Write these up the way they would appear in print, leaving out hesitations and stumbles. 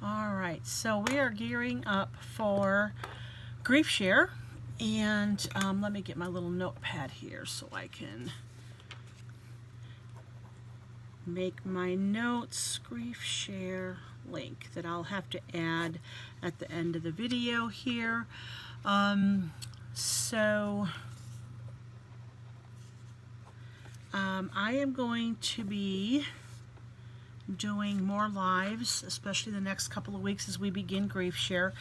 All right, so we are gearing up for Grief Share, and let me get my little notepad here so I can make my notes. Grief Share link that I'll have to add at the end of the video here. I am going to be doing more lives, especially the next couple of weeks as we begin Grief Share.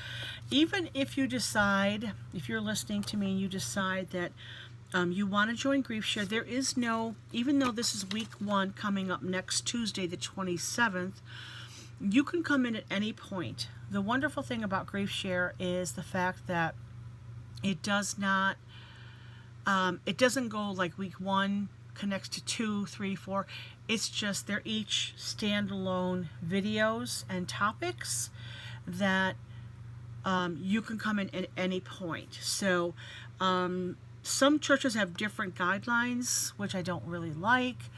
Even if you decide, if you're listening to me and you decide that you want to join Grief Share, there is no, even though this is week 1 coming up next Tuesday, the 27th, you can come in at any point. The wonderful thing about Grief Share is the fact that it does not, it doesn't go like week 1 connects to 2, 3, 4. It's just they're each standalone videos and topics that you can come in at any point. So some churches have different guidelines, which I don't really like,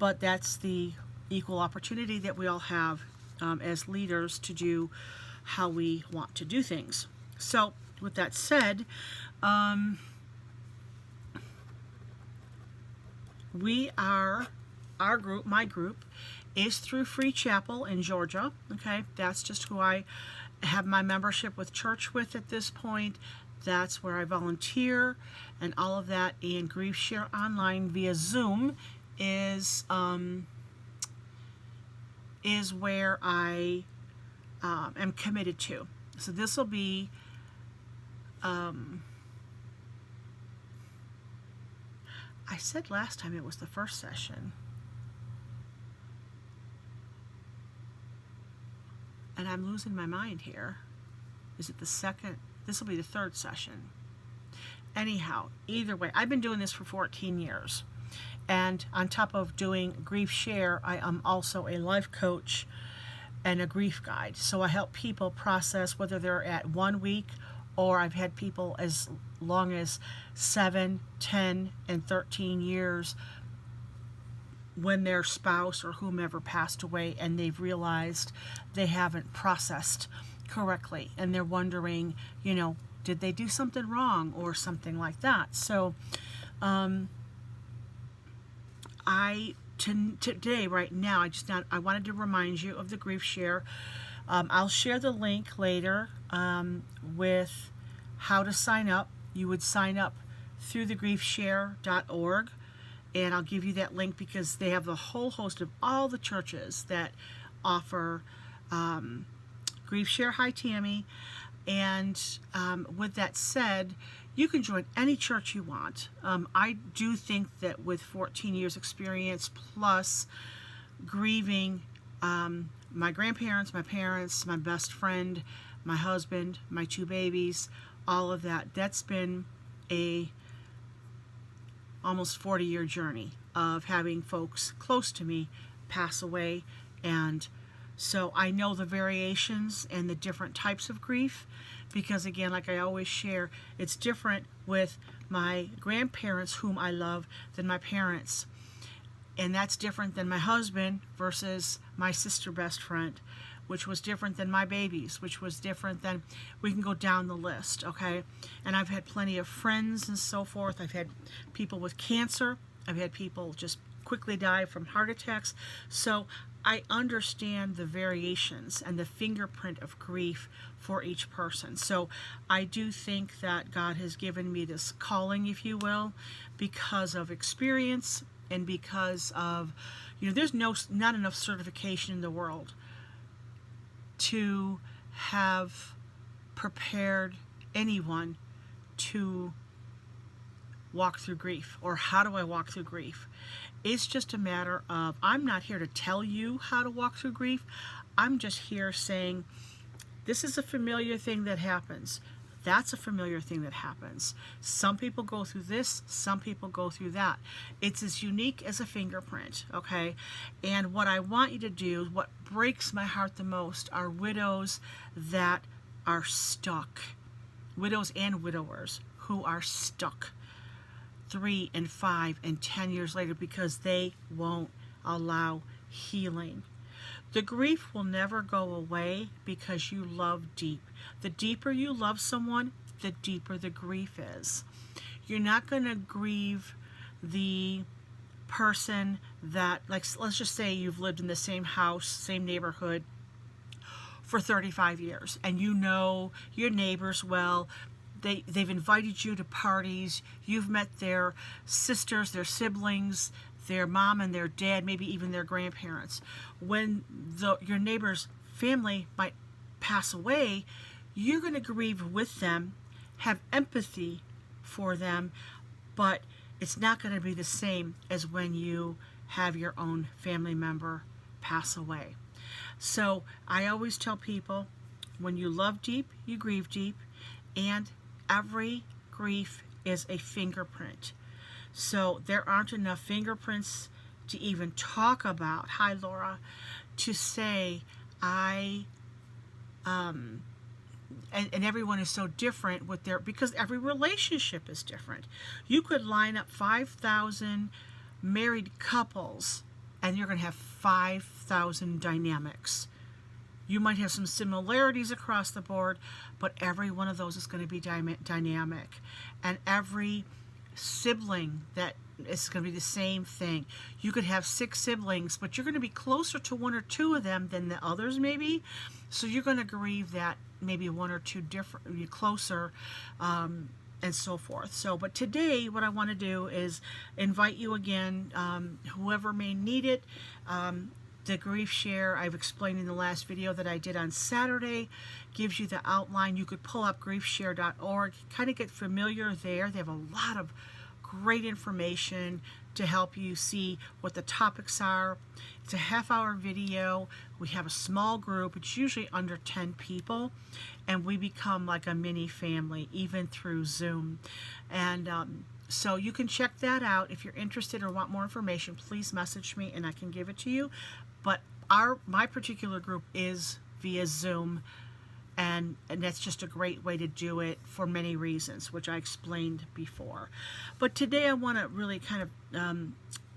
but that's the equal opportunity that we all have as leaders to do how we want to do things. So with that said, our group, my group, is through Free Chapel in Georgia. Okay, that's just who I have my membership with church with at this point. That's where I volunteer and all of that. And Grief Share Online via Zoom is where I am committed to. So this will be I said last time it was the first session. And I'm losing my mind here. Is it the second? This will be the third session. Anyhow, either way, I've been doing this for 14 years. And on top of doing Grief Share, I am also a life coach and a grief guide. So I help people process whether they're at 1 week, or I've had people as long as 7, 10, and 13 years when their spouse or whomever passed away and they've realized they haven't processed correctly and they're wondering, you know, did they do something wrong or something like that. So today, right now, I wanted to remind you of the Grief Share. I'll share the link later with how to sign up. You would sign up through thegriefshare.org, and I'll give you that link because they have a whole host of all the churches that offer Grief Share. Hi, Tammy. And with that said, you can join any church you want. I do think that with 14 years experience plus grieving my grandparents, my parents, my best friend, my husband, my 2 babies, all of that, that's been a almost 40-year journey of having folks close to me pass away. And so I know the variations and the different types of grief because, again, like I always share, it's different with my grandparents, whom I love, than my parents. And that's different than my husband versus my sister best friend, which was different than my babies, which was different than, we can go down the list, okay? And I've had plenty of friends and so forth. I've had people with cancer. I've had people just quickly die from heart attacks. So I understand the variations and the fingerprint of grief for each person. So I do think that God has given me this calling, if you will, because of experience and because of, you know, there's not enough certification in the world to have prepared anyone to walk through grief, or how do I walk through grief. It's just a matter of, I'm not here to tell you how to walk through grief. I'm just here saying, this is a familiar thing that happens. That's a familiar thing that happens. Some people go through this, some people go through that. It's as unique as a fingerprint, okay? And what I want you to do, what breaks my heart the most, are widows that are stuck. Widows and widowers who are stuck 3 and 5 and 10 years later because they won't allow healing. The grief will never go away because you love deep. The deeper you love someone, the deeper the grief is. You're not going to grieve the person that, like, let's just say you've lived in the same house, same neighborhood for 35 years, and you know your neighbors well. They've invited you to parties. You've met their sisters, their siblings, their mom and their dad, maybe even their grandparents. When your neighbor's family might pass away, you're going to grieve with them, have empathy for them, but it's not going to be the same as when you have your own family member pass away. So I always tell people, when you love deep, you grieve deep, and every grief is a fingerprint. So there aren't enough fingerprints to even talk about, hi Laura, to say and everyone is so different with because every relationship is different. You could line up 5,000 married couples and you're going to have 5,000 dynamics. You might have some similarities across the board, but every one of those is going to be dynamic. And every sibling that is going to be the same thing. You could have 6 siblings, but you're going to be closer to 1 or 2 of them than the others maybe. So you're going to grieve that maybe 1 or 2 different, closer, and so forth. So, but today what I want to do is invite you again, whoever may need it, the grief share I've explained in the last video that I did on Saturday gives you the outline. You could pull up griefshare.org, kind of get familiar there. They have a lot of great information to help you see what the topics are. It's a half-hour video. We have a small group. It's usually under 10 people, and we become like a mini family, even through Zoom. And so you can check that out. If you're interested or want more information, please message me and I can give it to you. But my particular group is via Zoom, and that's just a great way to do it for many reasons, which I explained before. But today I want to really kind of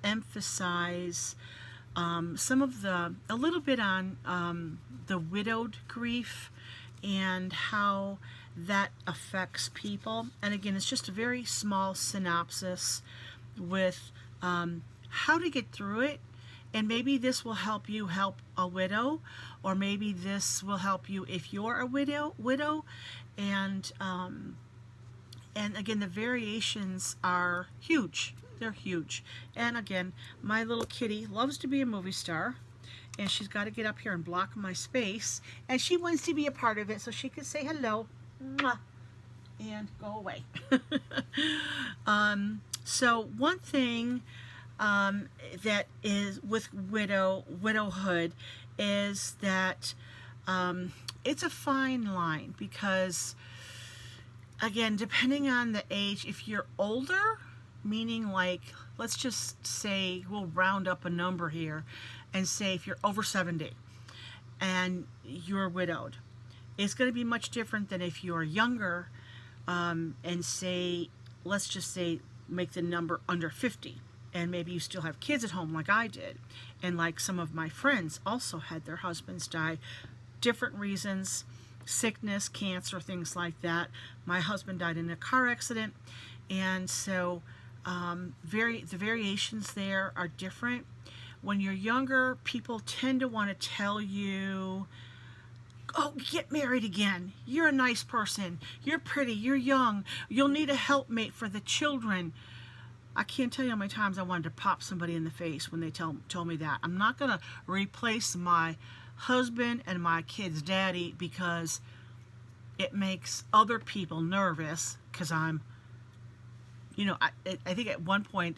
emphasize a little bit on the widowed grief and how that affects people. And again, it's just a very small synopsis with how to get through it. And maybe this will help you help a widow, or maybe this will help you if you're a widow. And again, the variations are huge. They're huge. And again, my little kitty loves to be a movie star, and she's got to get up here and block my space, and she wants to be a part of it so she can say hello. Mwah. And go away. So one thing that is with widowhood is that it's a fine line, because again, depending on the age, if you're older, meaning like, let's just say, we'll round up a number here and say if you're over 70 and you're widowed, it's going to be much different than if you're younger, and say, let's just say, make the number under 50, and maybe you still have kids at home like I did, and like some of my friends also had their husbands die, different reasons, sickness, cancer, things like that. My husband died in a car accident, and so the variations there are different. When you're younger, people tend to want to tell you, oh, get married again. You're a nice person. You're pretty. You're young. You'll need a helpmate for the children. I can't tell you how many times I wanted to pop somebody in the face when they told me that. I'm not going to replace my husband and my kid's daddy because it makes other people nervous, because I'm, I think at one point,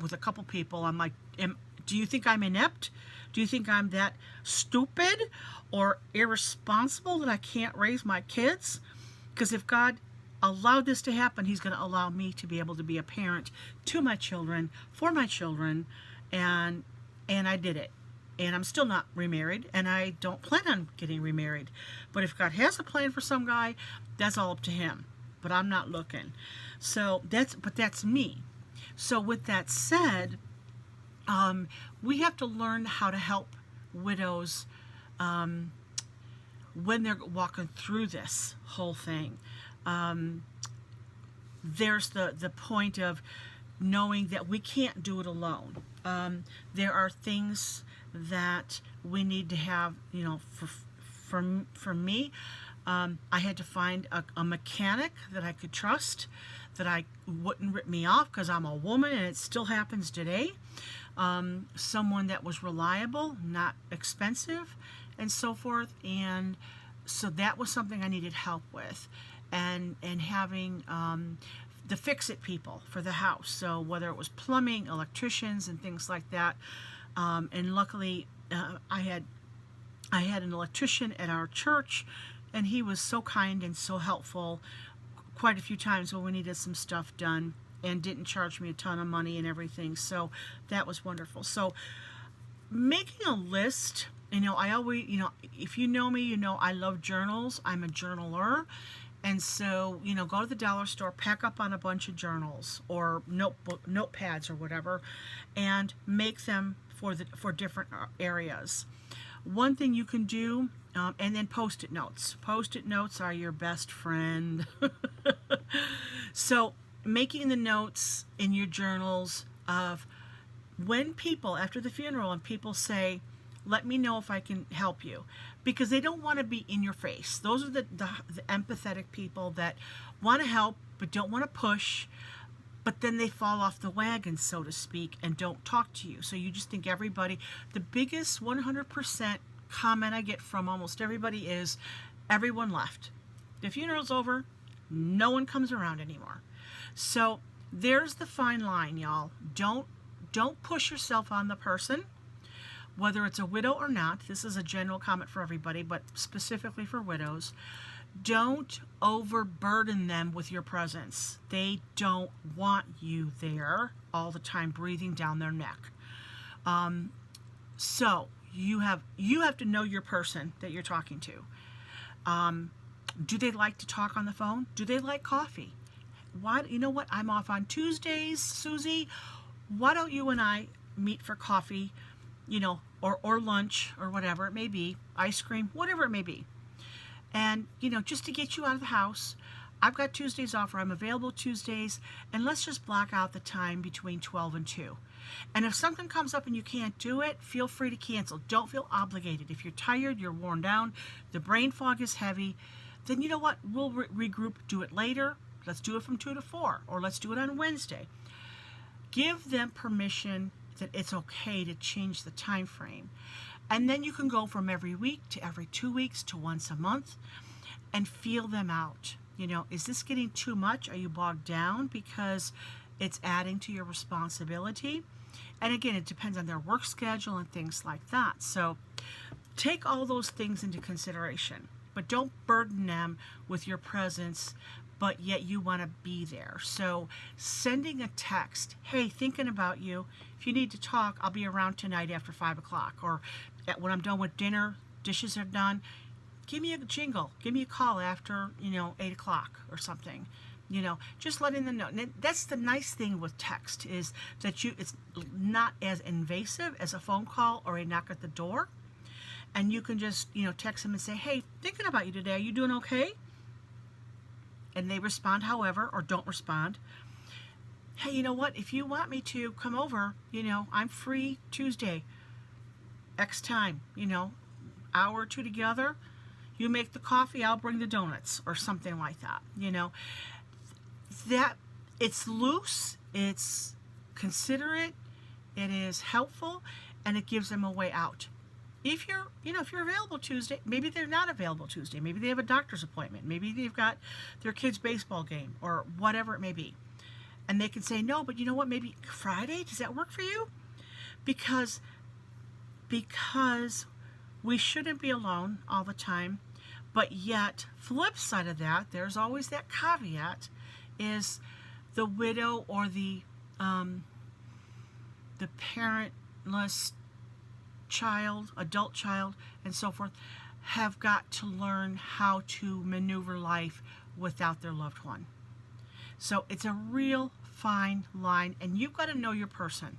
with a couple people, I'm like, do you think I'm inept? Do you think I'm that stupid or irresponsible that I can't raise my kids? Because if God allowed this to happen, He's going to allow me to be able to be a parent to my children, for my children, and I did it. And I'm still not remarried, and I don't plan on getting remarried. But if God has a plan for some guy, that's all up to Him. But I'm not looking. So that's me. So with that said, we have to learn how to help widows when they're walking through this whole thing. There's the point of knowing that we can't do it alone. There are things that we need to have, you know, for me, I had to find a mechanic that I could trust, that I wouldn't rip me off because I'm a woman, and it still happens today. Someone that was reliable, not expensive, and so forth. And so that was something I needed help with, and having the fix-it people for the house. So whether it was plumbing, electricians, and things like that. And luckily, I had an electrician at our church, and he was so kind and so helpful quite a few times when we needed some stuff done, and didn't charge me a ton of money and everything. So that was wonderful. So making a list, you know, I always, you know, if you know me, you know I love journals. I'm a journaler. And so, you know, go to the dollar store, pack up on a bunch of journals or notepads or whatever, and make them for different areas. One thing you can do, and then Post-it notes. Post-it notes are your best friend. So making the notes in your journals of when people, after the funeral, and people say, let me know if I can help you, because they don't want to be in your face. Those are the empathetic people that want to help but don't want to push, but then they fall off the wagon, so to speak, and don't talk to you. So you just think everybody, the biggest 100% comment I get from almost everybody is, everyone left. The funeral's over, no one comes around anymore. So there's the fine line, y'all. Don't push yourself on the person, whether it's a widow or not. This is a general comment for everybody, but specifically for widows. Don't overburden them with your presence. They don't want you there all the time breathing down their neck. So you have to know your person that you're talking to. Do they like to talk on the phone? Do they like coffee? Why, you know what? I'm off on Tuesdays, Susie. Why don't you and I meet for coffee, you know, or lunch or whatever it may be, ice cream, whatever it may be. And, you know, just to get you out of the house. I've got Tuesdays off, or I'm available Tuesdays, and let's just block out the time between 12 and 2. And if something comes up and you can't do it, feel free to cancel. Don't feel obligated. If you're tired, you're worn down, the brain fog is heavy, then you know what? We'll regroup, do it later. Let's do it from 2 to 4, or let's do it on Wednesday. Give them permission that it's okay to change the time frame. And then you can go from every week to every 2 weeks to once a month and feel them out. You know, is this getting too much? Are you bogged down because it's adding to your responsibility? And again, it depends on their work schedule and things like that. So take all those things into consideration, but don't burden them with your presence, but yet you want to be there. So sending a text, hey, thinking about you. If you need to talk, I'll be around tonight after 5 o'clock. Or when I'm done with dinner, dishes are done, give me a jingle. Give me a call after, 8 o'clock or something. Just letting them know. And that's the nice thing with text, is that it's not as invasive as a phone call or a knock at the door. And you can just, text them and say, hey, thinking about you today. Are you doing okay? And they respond however, or don't respond. Hey, you know what? If you want me to come over, I'm free Tuesday, X time, hour or two together. You make the coffee, I'll bring the donuts, or something like that. That it's loose, it's considerate, it is helpful, and it gives them a way out. If you're, if you're available Tuesday, maybe they're not available Tuesday. Maybe they have a doctor's appointment. Maybe they've got their kid's baseball game, or whatever it may be. And they can say, no, but you know what? Maybe Friday, does that work for you? Because we shouldn't be alone all the time. But yet, flip side of that, there's always that caveat, is the widow or the parentless child, adult child, and so forth, have got to learn how to maneuver life without their loved one. So it's a real fine line, and you've got to know your person.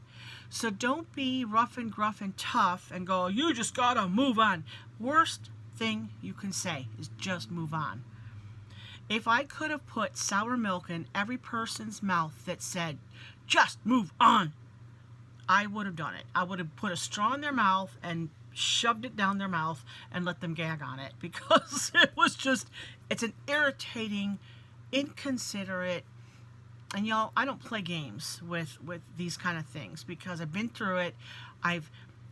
So don't be rough and gruff and tough and go, you just got to move on. Worst thing you can say is just move on. If I could have put sour milk in every person's mouth that said, just move on, I would have done it. I would have put a straw in their mouth and shoved it down their mouth and let them gag on it, because it's an irritating, inconsiderate, and y'all, I don't play games with these kind of things, because I've been through it.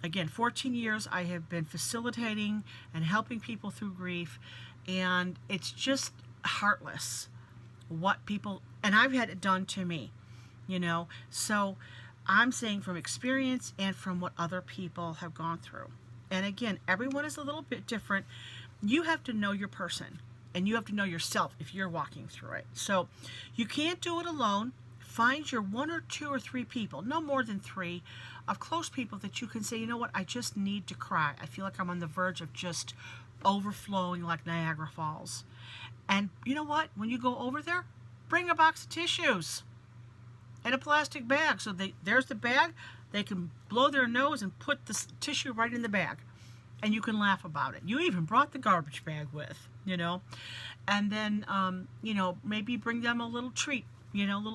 Again, 14 years I have been facilitating and helping people through grief, and it's just heartless what people, and I've had it done to me, so I'm saying from experience and from what other people have gone through. And again, everyone is a little bit different. You have to know your person, and you have to know yourself if you're walking through it. So you can't do it alone. Find your 1 or 2 or 3 people, no more than 3, of close people that you can say, you know what, I just need to cry. I feel like I'm on the verge of just overflowing like Niagara Falls. And you know what, when you go over there, bring a box of tissues and a plastic bag. So there's the bag. They can blow their nose and put the tissue right in the bag, and you can laugh about it. You even brought the garbage bag with, and then maybe bring them a little treat,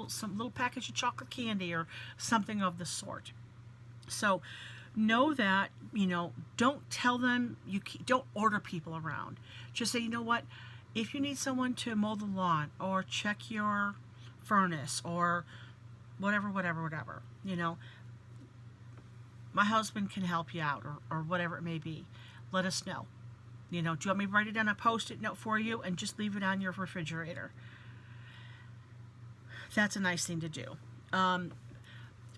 some little package of chocolate candy or something of the sort. So know that, don't tell them, don't order people around. Just say, you know what, if you need someone to mow the lawn or check your furnace or whatever, my husband can help you out, or whatever it may be. Let us know. Do you want me to write it on a Post-it note for you and just leave it on your refrigerator? That's a nice thing to do.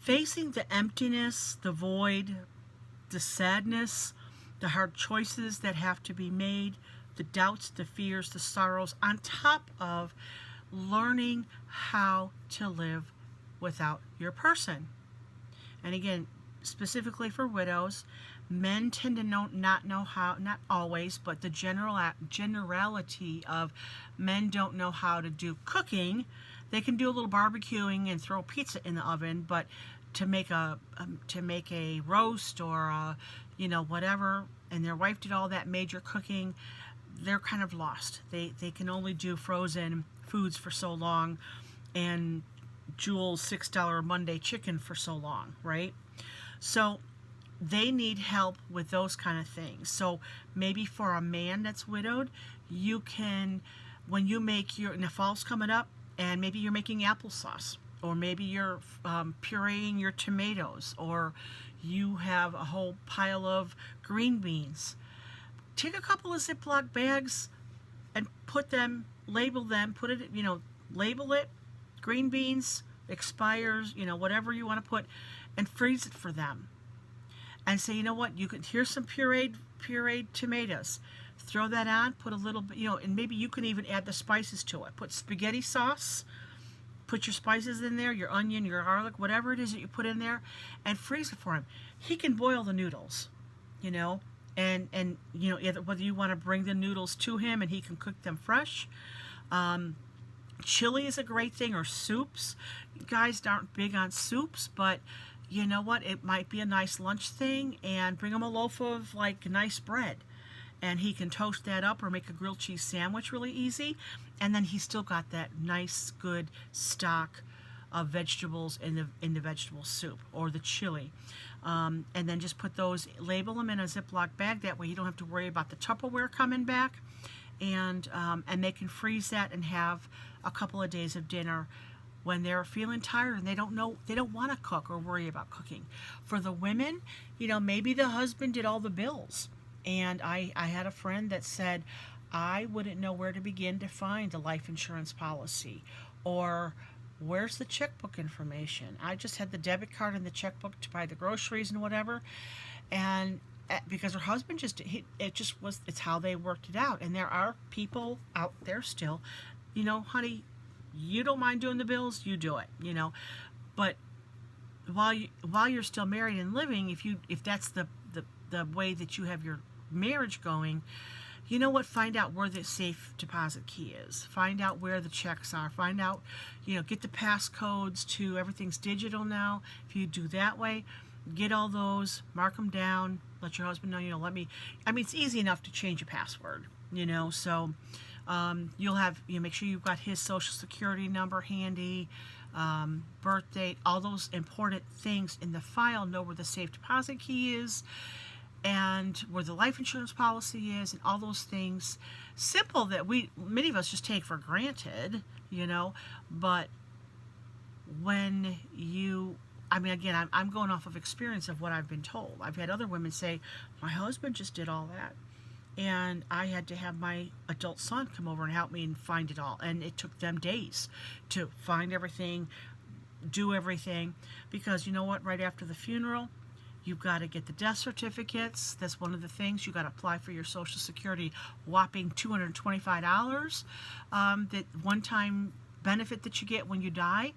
Facing the emptiness, the void, the sadness, the hard choices that have to be made, the doubts, the fears, the sorrows, on top of learning how to live without your person. And again, specifically for widows, men tend to not know how, not always, but the generality of men don't know how to do cooking. They can do a little barbecuing and throw pizza in the oven, but to make a roast or whatever, and their wife did all that major cooking, they're kind of lost. They can only do frozen foods for so long, and Jewel's $6 Monday chicken for so long, right? So they need help with those kind of things. So maybe for a man that's widowed, you can, when you make and the fall's coming up, and maybe you're making applesauce, or maybe you're pureeing your tomatoes, or you have a whole pile of green beans. Take a couple of Ziploc bags and label it, green beans, expires, whatever you want to put, and freeze it for them. And say, you know what, here's some pureed tomatoes. Throw that on, put a little bit, and maybe you can even add the spices to it. Put spaghetti sauce, put your spices in there, your onion, your garlic, whatever it is that you put in there, and freeze it for him. He can boil the noodles, and either whether you want to bring the noodles to him and he can cook them fresh. Chili is a great thing, or soups. You guys aren't big on soups, but you know what? It might be a nice lunch thing, and bring him a loaf of nice bread, and he can toast that up or make a grilled cheese sandwich really easy, and then he's still got that nice good stock of vegetables in the vegetable soup or the chili. And then just put those, label them in a Ziploc bag. That way you don't have to worry about the Tupperware coming back, and they can freeze that and have a couple of days of dinner when they're feeling tired and they don't want to cook or worry about cooking. For the women, maybe the husband did all the bills. And I had a friend that said, I wouldn't know where to begin to find a life insurance policy, or where's the checkbook information. I just had the debit card and the checkbook to buy the groceries and whatever. And because her husband it's how they worked it out. And there are people out there still, honey, you don't mind doing the bills, you do it, But while you're still married and living, if that's the way that you have your marriage going, you know what, find out where the safe deposit key is. Find out where the checks are. Find out, get the passcodes to, everything's digital now. If you do that way, get all those, mark them down, let your husband know, it's easy enough to change a password, so you'll have, make sure you've got his social security number handy, birth date, all those important things in the file, know where the safe deposit key is, and where the life insurance policy is, and all those things. Simple that many of us just take for granted, but when again, I'm going off of experience of what I've been told. I've had other women say, my husband just did all that, and I had to have my adult son come over and help me and find it all, and it took them days to find everything, do everything, because you know what, right after the funeral, you've got to get the death certificates. That's one of the things. You've got to apply for your Social Security, whopping $225, that one-time benefit that you get when you die.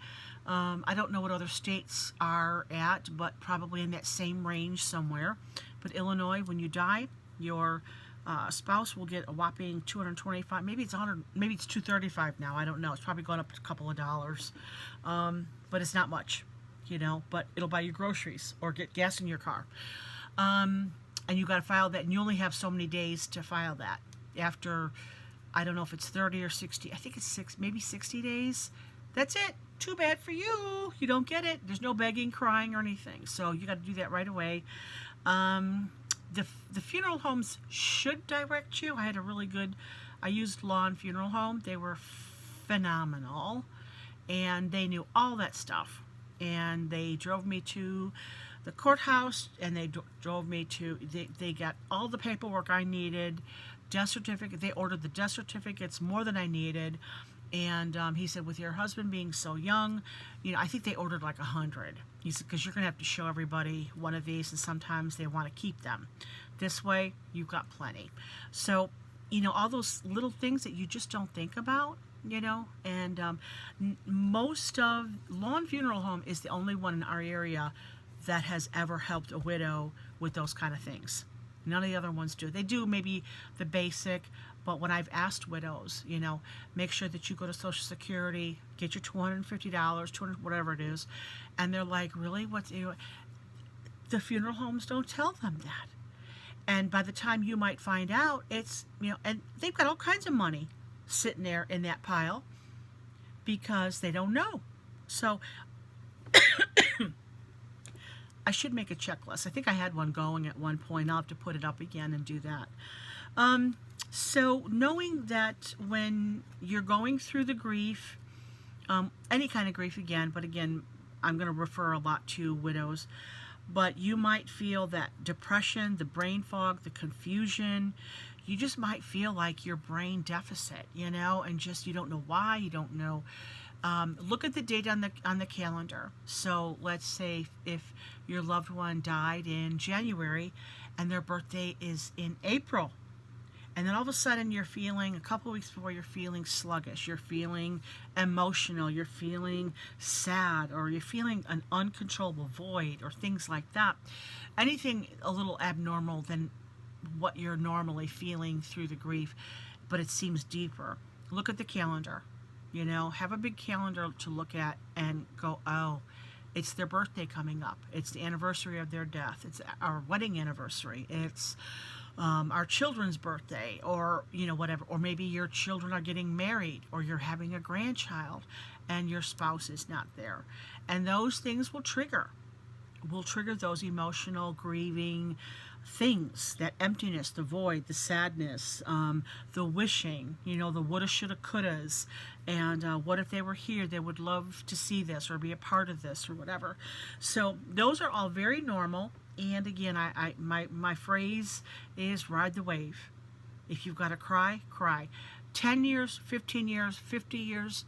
I don't know what other states are at, but probably in that same range somewhere. But Illinois, when you die, your spouse will get a whopping $225. Maybe it's $100. Maybe it's $235 now. I don't know. It's probably gone up a couple of dollars, but it's not much. But it'll buy you groceries or get gas in your car. And you got to file that, and you only have so many days to file that. After, I don't know if it's 30 or 60, I think it's maybe 60 days. That's it. Too bad for you. You don't get it. There's no begging, crying, or anything. So you got to do that right away. The funeral homes should direct you. I used Lawn Funeral Home. They were phenomenal, and they knew all that stuff. And they drove me to the courthouse, and they drove me to, they got all the paperwork I needed, death certificate. They ordered the death certificates more than I needed. And he said, with your husband being so young, I think they ordered like 100. He said, because you're going to have to show everybody one of these, and sometimes they want to keep them. This way, you've got plenty. So, all those little things that you just don't think about. And most of Lawn Funeral Home is the only one in our area that has ever helped a widow with those kind of things. None of the other ones do. They do maybe the basic, but when I've asked widows, make sure that you go to Social Security, get your $250, whatever it is, and they're like, really? The funeral homes don't tell them that. And by the time you might find out, it's, and they've got all kinds of money sitting there in that pile because they don't know. So I should make a checklist. I think I had one going at one point. I'll have to put it up again and do that. So knowing that when you're going through the grief, any kind of grief again, but again, I'm going to refer a lot to widows, but you might feel that depression, the brain fog, the confusion. You just might feel like your brain deficit, and just you don't know why, you don't know. Look at the date on the calendar. So let's say if your loved one died in January and their birthday is in April, and then all of a sudden you're feeling, a couple of weeks before, you're feeling sluggish, you're feeling emotional, you're feeling sad, or you're feeling an uncontrollable void, or things like that. Anything a little abnormal than what you're normally feeling through the grief, but it seems deeper. Look at the calendar. Have a big calendar to look at and go, oh, it's their birthday coming up. It's the anniversary of their death. It's our wedding anniversary. It's our children's birthday, or whatever. Or maybe your children are getting married, or you're having a grandchild and your spouse is not there. And those things will trigger those emotional grieving things, that emptiness, the void, the sadness, the wishing, the woulda, shoulda, couldas, and what if they were here, they would love to see this or be a part of this or whatever. So those are all very normal. And again, my phrase is ride the wave. If you've got to cry, cry. 10 years, 15 years, 50 years,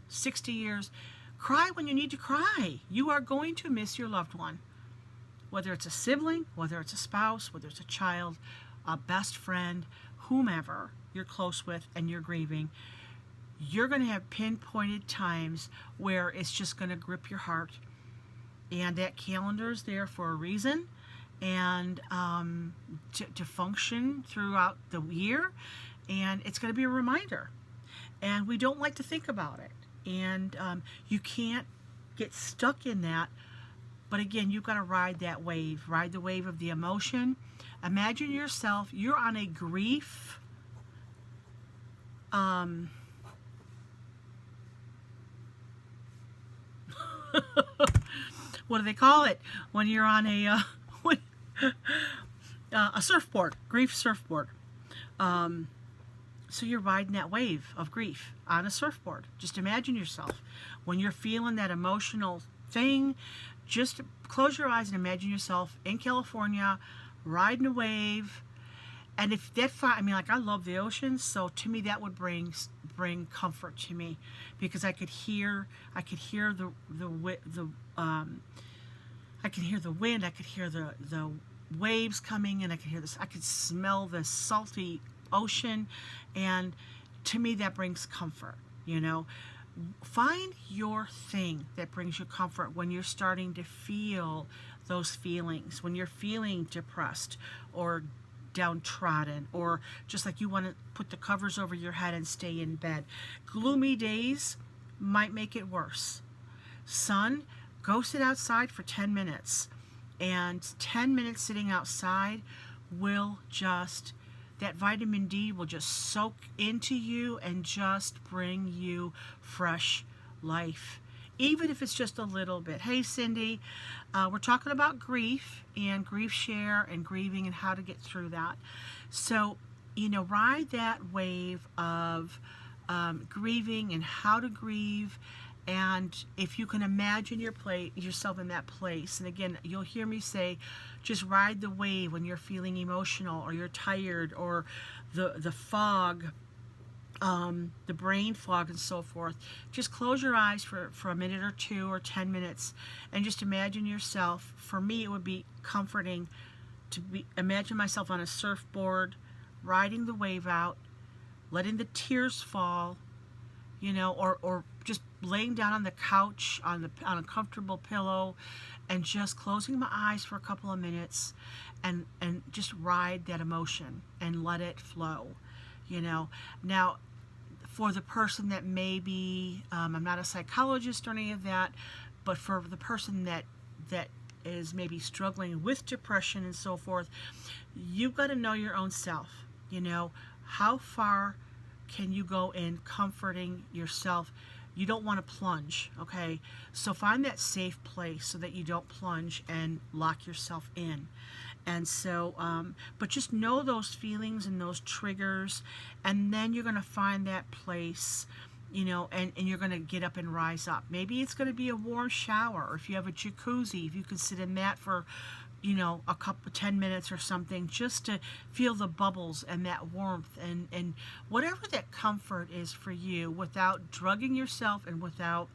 60 years, cry when you need to cry. You are going to miss your loved one. Whether it's a sibling, whether it's a spouse, whether it's a child, a best friend, whomever you're close with and you're grieving, you're going to have pinpointed times where it's just going to grip your heart. And that calendar is there for a reason. and to function throughout the year. And it's going to be a reminder. And we don't like to think about it. And you can't get stuck in that. But again, you've got to ride that wave. Ride the wave of the emotion. Imagine yourself, you're on a grief what do they call it when you're on a surfboard, grief surfboard. So you're riding that wave of grief on a surfboard. Just imagine yourself when you're feeling that emotional thing. Just close your eyes and imagine yourself in California riding a wave. And if that, I mean, like, I love the ocean, so to me that would bring comfort to me, because I could hear the I could hear the wind, I could hear the waves coming, and I could hear this. I could smell the salty ocean, and to me that brings comfort. You know, find your thing that brings you comfort when you're starting to feel those feelings, when you're feeling depressed or downtrodden, or just like you want to put the covers over your head and stay in bed. Gloomy days might make it worse. Sun, go sit outside for 10 minutes. And 10 minutes sitting outside will just, that vitamin D will just soak into you and just bring you fresh life. Even if it's just a little bit. Hey, Cindy, we're talking about grief and grief share and grieving and how to get through that. So, you know, ride that wave of grieving and how to grieve. And if you can imagine yourself in that place, and again, you'll hear me say, just ride the wave when you're feeling emotional or you're tired, or the fog, the brain fog and so forth. Just close your eyes for a minute or two or 10 minutes and just imagine yourself. For me, it would be comforting to imagine myself on a surfboard, riding the wave out, letting the tears fall, you know, or just laying down on the couch on a comfortable pillow and just closing my eyes for a couple of minutes and just ride that emotion and let it flow, you know. Now, for the person that maybe, I'm not a psychologist or any of that, but for the person that is maybe struggling with depression and so forth, you've got to know your own self. You know, how far can you go in comforting yourself? You don't want to plunge, okay? So find that safe place so that you don't plunge and lock yourself in. And so, but just know those feelings and those triggers, and then you're going to find that place, you know, and you're going to get up and rise up. Maybe it's going to be a warm shower, or if you have a jacuzzi, if you can sit in that for, you know, a couple 10 minutes or something, just to feel the bubbles and that warmth and whatever that comfort is for you, without drugging yourself and without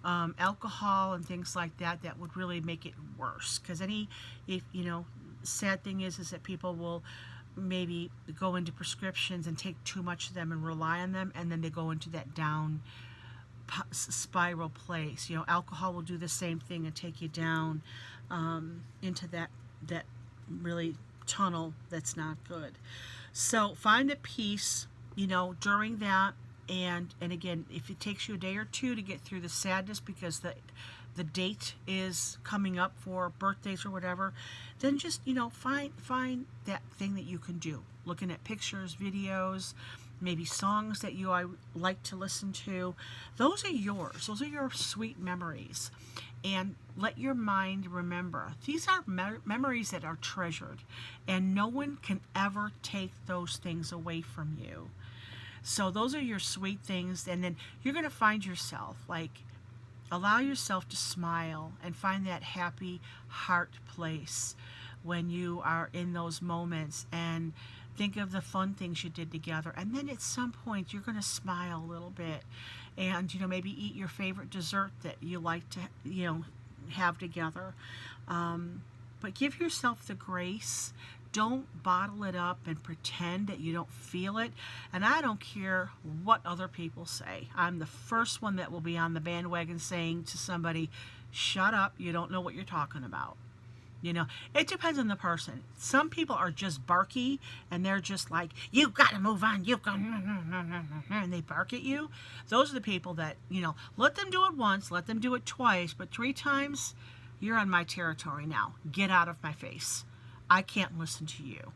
alcohol and things like that would really make it worse. Because sad thing is that people will maybe go into prescriptions and take too much of them and rely on them, and then they go into that down spiral place. You know, alcohol will do the same thing and take you down into that really tunnel that's not good. So find a peace, you know, during that, and again, if it takes you a day or two to get through the sadness because the date is coming up for birthdays or whatever, then just, you know, find that thing that you can do. Looking at pictures, videos, maybe songs that you like to listen to. Those are yours. Those are your sweet memories. And let your mind remember. These are memories that are treasured, and no one can ever take those things away from you. So those are your sweet things, and then you're going to find yourself, like, allow yourself to smile and find that happy heart place when you are in those moments, and think of the fun things you did together. And then at some point you're going to smile a little bit, and, you know, maybe eat your favorite dessert that you like to, you know, have together. But give yourself the grace. Don't bottle it up and pretend that you don't feel it. And I don't care what other people say. I'm the first one that will be on the bandwagon saying to somebody, shut up, you don't know what you're talking about. You know, it depends on the person. Some people are just barky and they're just like, you got to move on. You got, and they bark at you. Those are the people that, you know, let them do it once, let them do it twice, but 3 times, you're on my territory now. Get out of my face. I can't listen to you.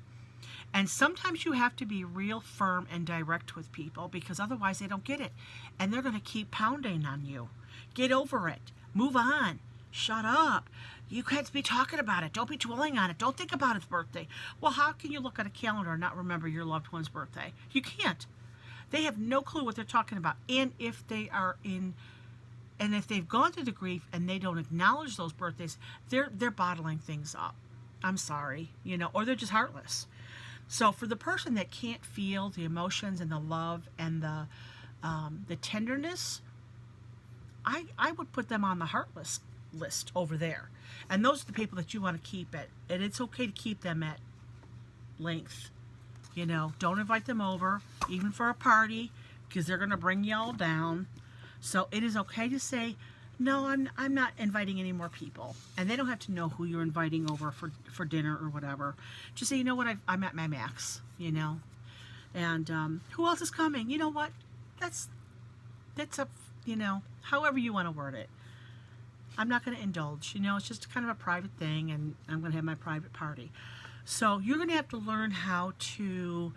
And sometimes you have to be real firm and direct with people because otherwise they don't get it. And they're going to keep pounding on you. Get over it. Move on. Shut up. You can't be talking about it. Don't be dwelling on it. Don't think about its birthday. Well, how can you look at a calendar and not remember your loved one's birthday? You can't. They have no clue what they're talking about. And if they are and if they've gone through the grief and they don't acknowledge those birthdays, they're bottling things up. I'm sorry, you know, or they're just heartless. So for the person that can't feel the emotions and the love and the tenderness, I would put them on the heartless list over there. And those are the people that you want to keep at, and it's okay to keep them at length. You know, don't invite them over, even for a party, because they're going to bring you all down. So it is okay to say, no, I'm not inviting any more people. And they don't have to know who you're inviting over for dinner or whatever. Just say, you know what, I'm at my max, you know. And who else is coming? You know what? That's up, you know, however you want to word it. I'm not going to indulge, you know, it's just kind of a private thing, and I'm going to have my private party. So you're going to have to learn how to,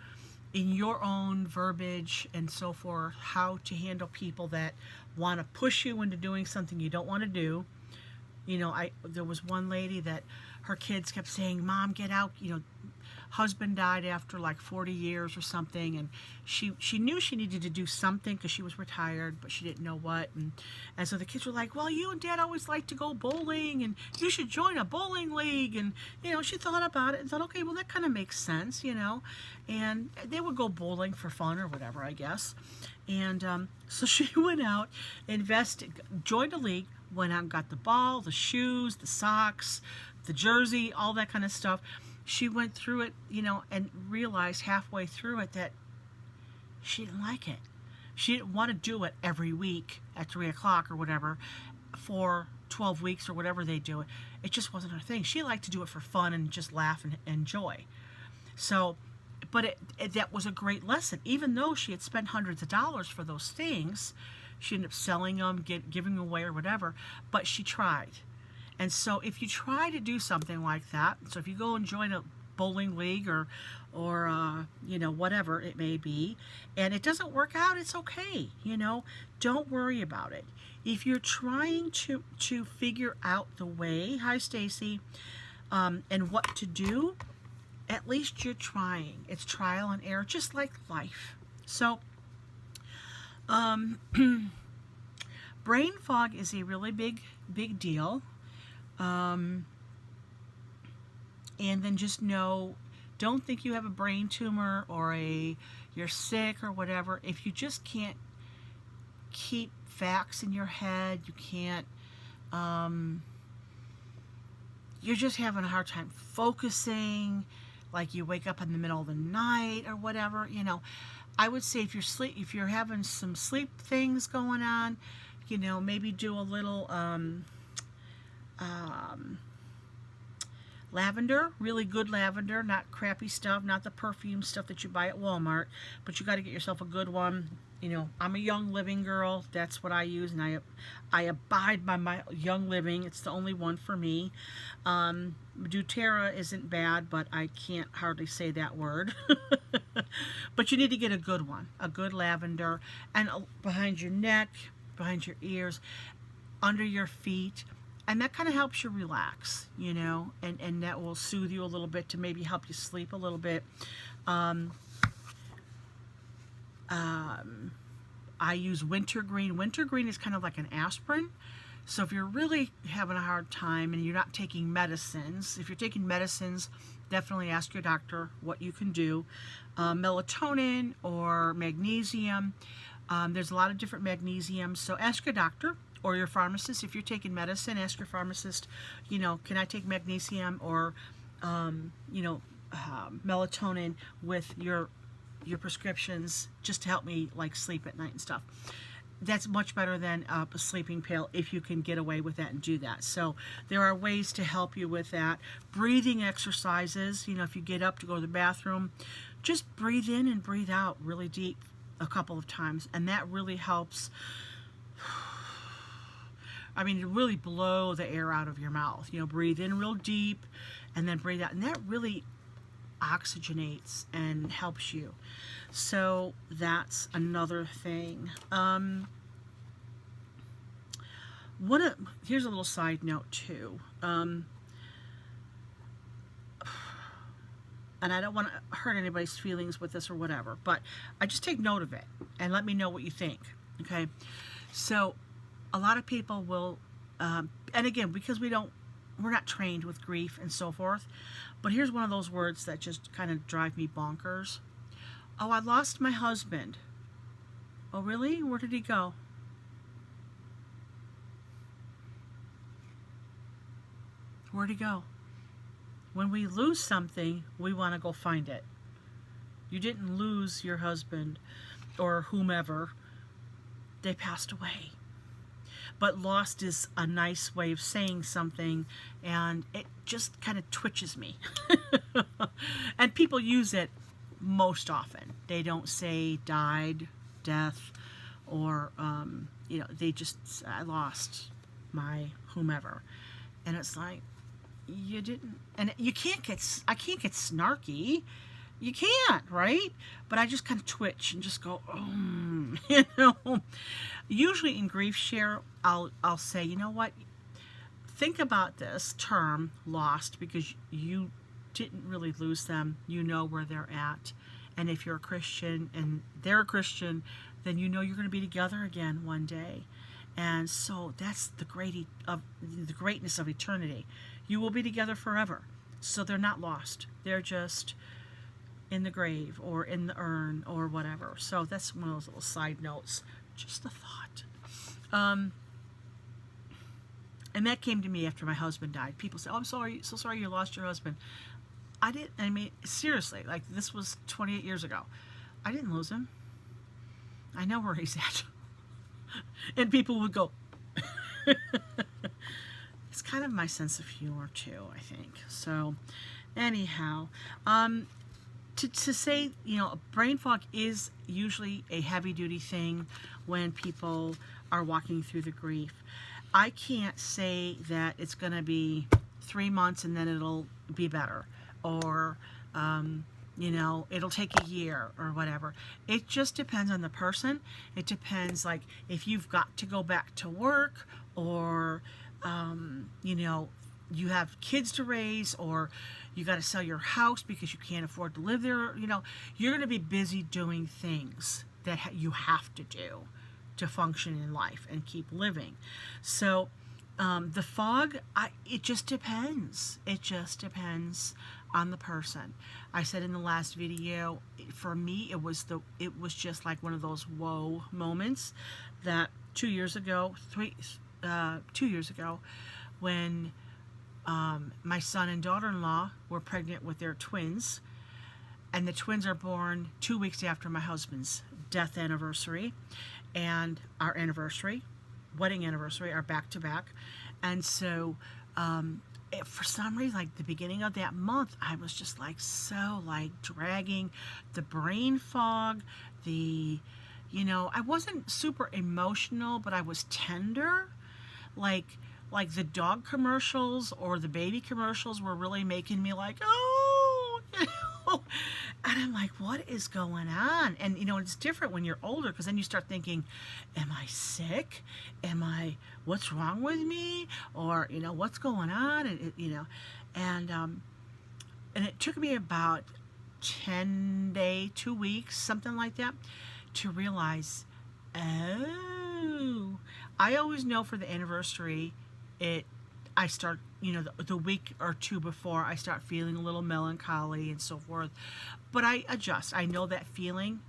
in your own verbiage and so forth, how to handle people that want to push you into doing something you don't want to do. You know, there was one lady that her kids kept saying, Mom, get out, you know, husband died after like 40 years or something, and she knew she needed to do something because she was retired, but she didn't know what, and so the kids were like, well, you and Dad always like to go bowling, and you should join a bowling league. And you know, she thought about it and thought, okay, well, that kind of makes sense, you know. And they would go bowling for fun or whatever, I guess. And so she went out, joined a league, went out and got the ball, the shoes, the socks, the jersey, all that kind of stuff. She went through it, you know, and realized halfway through it that she didn't like it. She didn't want to do it every week at 3 o'clock or whatever for 12 weeks or whatever they do it. It just wasn't her thing. She liked to do it for fun and just laugh and enjoy. So, but that was a great lesson. Even though she had spent hundreds of dollars for those things, she ended up selling them, giving them away or whatever, but she tried. And so if you try to do something like that, so if you go and join a bowling league or you know, whatever it may be, and it doesn't work out, it's okay, you know, don't worry about it. If you're trying to figure out the way, hi Stacy, and what to do, at least you're trying. It's trial and error, just like life. So brain fog is a really big deal. And then just know, don't think you have a brain tumor or you're sick or whatever. If you just can't keep facts in your head, you can't, you're just having a hard time focusing, like you wake up in the middle of the night or whatever, you know, I would say if you're having some sleep things going on, you know, maybe do a little, lavender, really good lavender, not crappy stuff, not the perfume stuff that you buy at Walmart, but you got to get yourself a good one. You know, I'm a Young Living girl. That's what I use, and I abide by my Young Living. It's the only one for me. doTERRA isn't bad, but I can't hardly say that word. But you need to get a good one, a good lavender, and behind your neck, behind your ears, under your feet. And that kind of helps you relax, you know, and that will soothe you a little bit to maybe help you sleep a little bit. I use wintergreen. Wintergreen is kind of like an aspirin. So if you're really having a hard time and you're not taking medicines, if you're taking medicines, definitely ask your doctor what you can do. Melatonin or magnesium. There's a lot of different magnesiums, so ask your doctor or your pharmacist. If you're taking medicine, ask your pharmacist, you know, can I take magnesium or, you know, melatonin with your prescriptions just to help me like sleep at night and stuff. that's much better than a sleeping pill if you can get away with that and do that. So there are ways to help you with that. Breathing exercises, if you get up to go to the bathroom, just breathe in and breathe out really deep a couple of times, and that really helps. I mean, to really blow the air out of your mouth. Breathe in real deep and then breathe out, and that really oxygenates and helps you. So that's another thing. Here's a little side note too. And I don't want to hurt anybody's feelings with this or whatever, but I just take note of it and let me know what you think. Okay. So a lot of people will, and again, because we're not trained with grief and so forth, but here's one of those words that just kind of drive me bonkers. Oh, I lost my husband. Oh, really? Where did he go? Where'd he go? When we lose something, we want to go find it. You didn't lose your husband or whomever. They passed away. But lost is a nice way of saying something, and it just kind of twitches me. And people use it most often. They don't say died, death, or, they just, I lost my whomever. And it's like, you didn't, and I can't get snarky. You can't, right? But I just kind of twitch and just go, Usually in grief share, I'll say, you know what? Think about this term, lost, because you didn't really lose them. You know where they're at. And if you're a Christian and they're a Christian, then you're going to be together again one day. And so that's the greatness of eternity. You will be together forever. So they're not lost. They're just in the grave or in the urn or whatever. So that's one of those little side notes. Just a thought. And that came to me after my husband died. People say, oh, I'm sorry, so sorry you lost your husband. Seriously, like this was 28 years ago. I didn't lose him. I know where he's at. And people would go, it's kind of my sense of humor too, I think. So anyhow, to say, brain fog is usually a heavy duty thing when people are walking through the grief. I can't say that it's going to be 3 months and then it'll be better, or it'll take a year or whatever. It just depends on the person. It depends, like, if you've got to go back to work, or you have kids to raise, or you got to sell your house because you can't afford to live there. You're going to be busy doing things that you have to do to function in life and keep living. So the fog, it just depends. It just depends on the person. I said in the last video, for me, it was just like one of those whoa moments that 2 years ago, 2 years ago, when my son and daughter-in-law were pregnant with their twins, and the twins are born 2 weeks after my husband's death anniversary, and our wedding anniversary are back-to-back. And so for some reason, like the beginning of that month, I was just dragging the brain fog, I wasn't super emotional, but I was tender. Like the dog commercials or the baby commercials were really making me like, oh, and I'm like, what is going on? And, it's different when you're older, because then you start thinking, am I sick? What's wrong with me? Or, what's going on? And it took me about 10 days, 2 weeks, something like that, to realize, oh, I always know for the anniversary, I start, the week or two before, I start feeling a little melancholy and so forth. But I adjust. I know that feeling.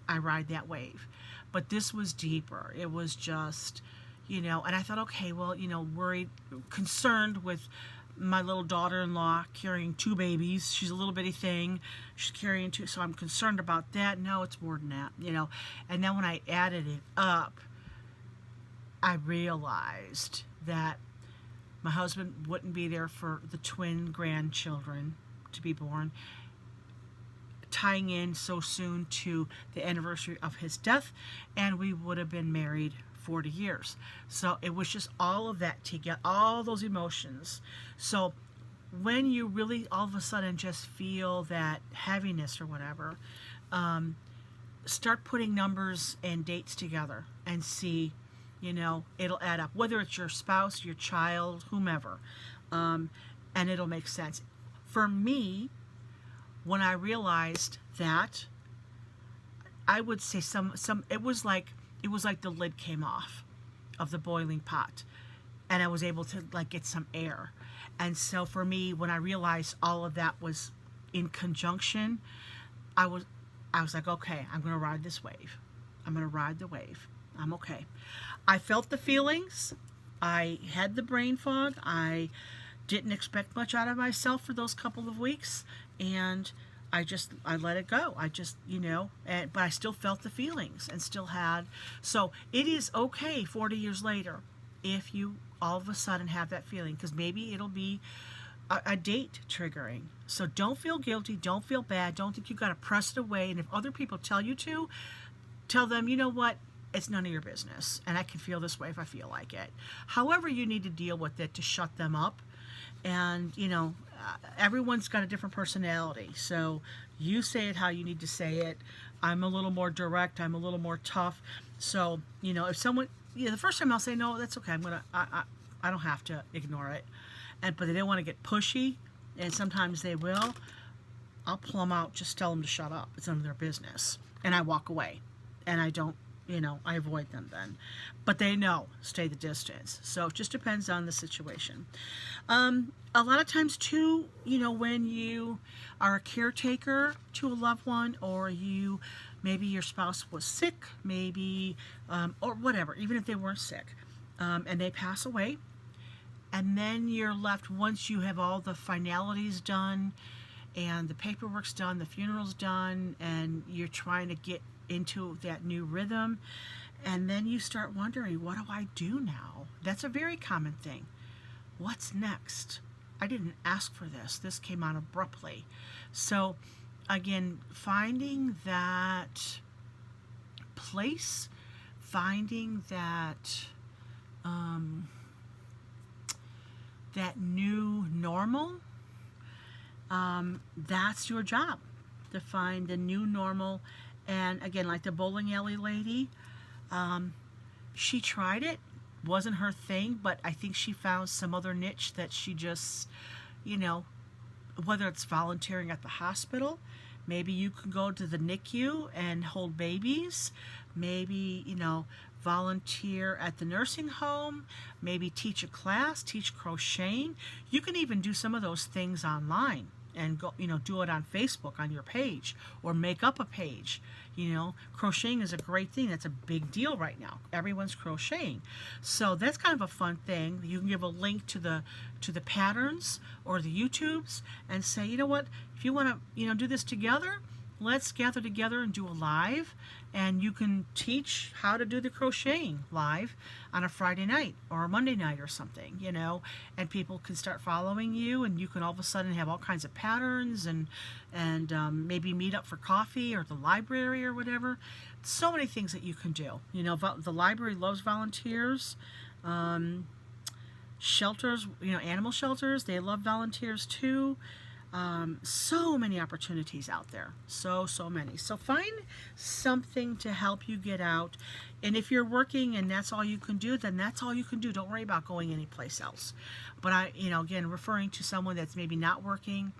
I ride that wave. But this was deeper. It was just, and I thought, okay, well, worried, concerned with my little daughter-in-law carrying 2 babies. She's a little bitty thing. She's carrying 2, so I'm concerned about that. No, it's more than that, And then when I added it up, I realized that my husband wouldn't be there for the twin grandchildren to be born, tying in so soon to the anniversary of his death, and we would have been married 40 years. So it was just all of that together, all those emotions. So when you really all of a sudden just feel that heaviness or whatever, start putting numbers and dates together and see, it'll add up, whether it's your spouse, your child, whomever, and it'll make sense. For me, when I realized that, I would say it was like the lid came off of the boiling pot, and I was able to get some air. And so for me, when I realized all of that was in conjunction, I was like, okay, I'm going to ride this wave. I'm going to ride the wave. I'm okay. I felt the feelings. I had the brain fog. I didn't expect much out of myself for those couple of weeks, and I let it go. But I still felt the feelings and still had. So it is okay 40 years later if you all of a sudden have that feeling, because maybe it'll be a date triggering. So don't feel guilty. Don't feel bad. Don't think you've got to press it away. And if other people tell you to, tell them, you know what? It's none of your business. And I can feel this way if I feel like it. However you need to deal with it to shut them up. And, everyone's got a different personality. So you say it how you need to say it. I'm a little more direct. I'm a little more tough. So, if someone, the first time I'll say, no, that's okay. I don't have to ignore it. But they don't want to get pushy, and sometimes they will. I'll pull them out, just tell them to shut up. It's none of their business. And I walk away. And I don't, I avoid them then. But they know, stay the distance. So it just depends on the situation. A lot of times too, when you are a caretaker to a loved one, or maybe your spouse was sick, maybe, or whatever, even if they weren't sick, and they pass away, and then you're left, once you have all the finalities done, and the paperwork's done, the funeral's done, and you're trying to get into that new rhythm, and then you start wondering, what do I do now? That's a very common thing. What's next? I didn't ask for this. This came on abruptly. So again, finding that place, finding that that new normal, that's your job, to find the new normal. And again, like the bowling alley lady, she tried it, wasn't her thing, but I think she found some other niche that she just, whether it's volunteering at the hospital, maybe you can go to the NICU and hold babies, maybe, volunteer at the nursing home, maybe teach a class, teach crocheting. You can even do some of those things online and go, do it on Facebook on your page, or make up a page. Crocheting is a great thing. That's a big deal right now. Everyone's crocheting. So that's kind of a fun thing. You can give a link to the patterns or the YouTubes and say, you know what, if you want to, do this together, let's gather together and do a live, and you can teach how to do the crocheting live on a Friday night or a Monday night or something, and people can start following you, and you can all of a sudden have all kinds of patterns, and maybe meet up for coffee or the library or whatever. So many things that you can do. The library loves volunteers. Shelters, animal shelters, they love volunteers too. So many opportunities out there. So many. So find something to help you get out. And if you're working and that's all you can do, then that's all you can do. Don't worry about going anyplace else. But again, referring to someone that's maybe not working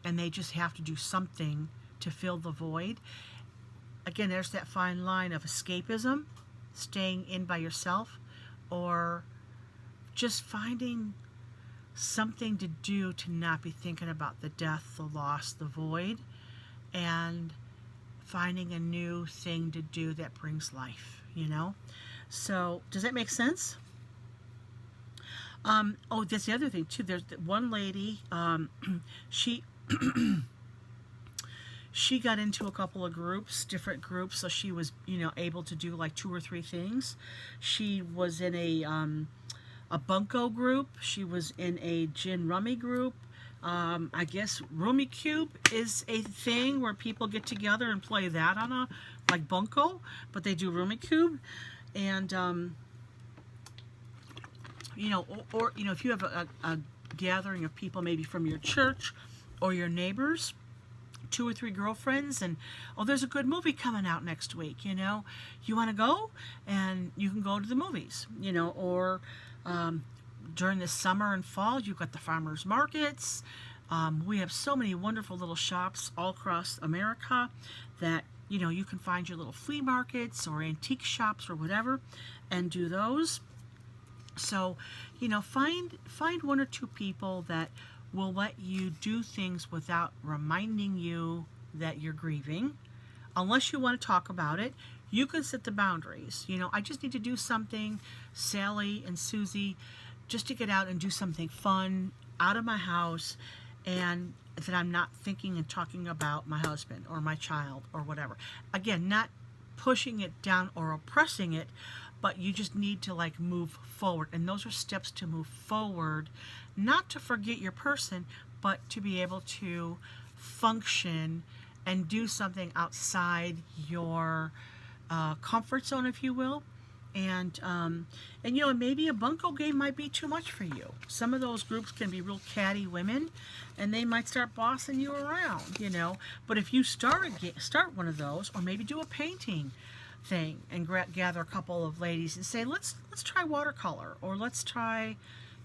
and they just have to do something to fill the void. Again, there's that fine line of escapism, staying in by yourself, or just finding something to do to not be thinking about the death, the loss, the void, and finding a new thing to do that brings life, So does that make sense? That's the other thing too. There's one lady, she she got into a couple of groups, different groups, so she was, able to do like 2 or 3 things. She was in a bunco group. She was in a gin rummy group. I guess Rummy Cube is a thing where people get together and play that on a, like bunco, but they do Rummy Cube. And, or if you have a gathering of people maybe from your church or your neighbors, 2 or 3 girlfriends, and there's a good movie coming out next week, you want to go, and you can go to the movies, or during the summer and fall, you've got the farmers markets. We have so many wonderful little shops all across America that you can find your little flea markets or antique shops or whatever and do those. So find 1 or 2 people that will let you do things without reminding you that you're grieving. Unless you want to talk about it, you can set the boundaries. I just need to do something, Sally and Susie, just to get out and do something fun out of my house, and that I'm not thinking and talking about my husband or my child or whatever. Again, not pushing it down or oppressing it, but you just need to like move forward. And those are steps to move forward, not to forget your person, but to be able to function and do something outside your comfort zone, if you will. And maybe a bunco game might be too much for you. Some of those groups can be real catty women, and they might start bossing you around, But if you start one of those, or maybe do a painting thing and gather a couple of ladies and say, let's try watercolor, or let's try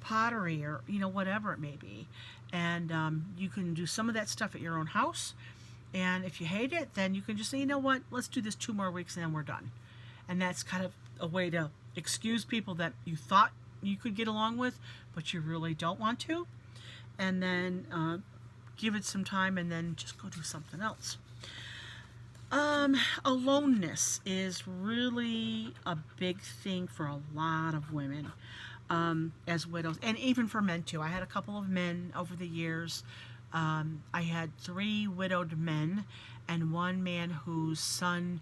pottery, or whatever it may be. And you can do some of that stuff at your own house. And if you hate it, then you can just say, you know what, let's do this 2 more weeks and then we're done. And that's kind of a way to excuse people that you thought you could get along with, but you really don't want to. And then give it some time and then just go do something else. Aloneness is really a big thing for a lot of women as widows, and even for men too. I had a couple of men over the years. I had 3 widowed men and 1 man whose son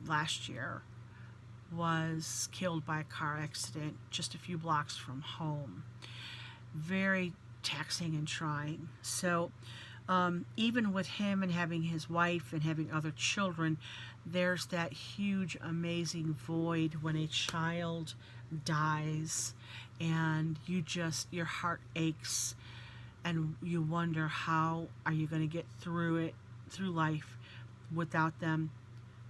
last year was killed by a car accident just a few blocks from home. Very taxing and trying. So even with him and having his wife and having other children, there's that huge, amazing void when a child dies, and your heart aches, and you wonder, how are you going to get through life without them